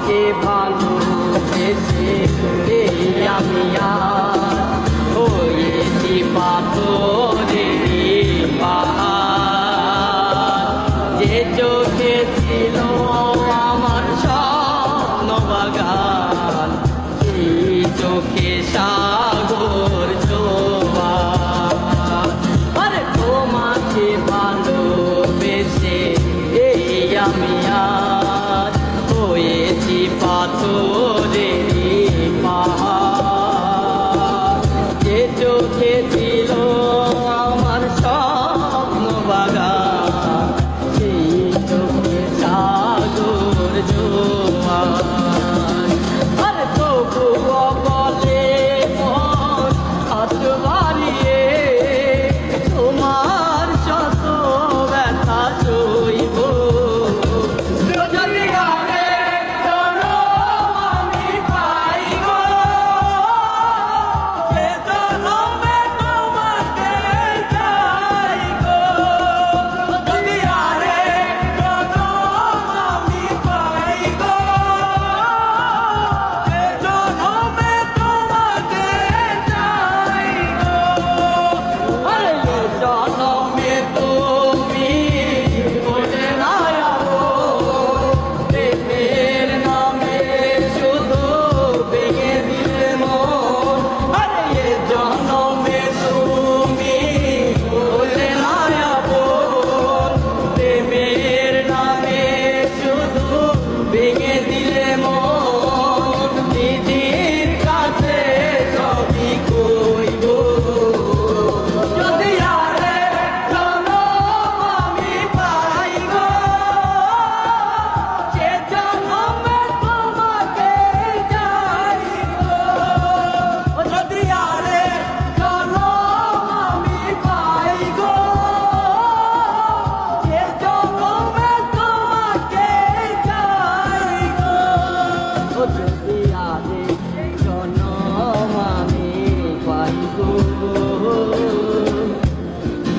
তোমাকে ভালোবেসে এই আমি আর হয়েছি পাথরের পাহাড়। যে চোখে ছিল আমার স্বপ্ন বাগান, সেই চোখে সাগর জোয়ার। আরে তোমাকে ভালোবেসে এই আমি আজ হয়েছি পাথরের পাহাড়। যে চোখে ছিল আমার স্বপ্ন বাগান, সেই চোখে সাগর জোয়ার। আরে তবুও বলে মন হাত বাড়িয়ে তোমার শত ব্যথা সইব।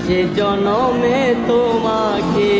যে জনমে তোমাকে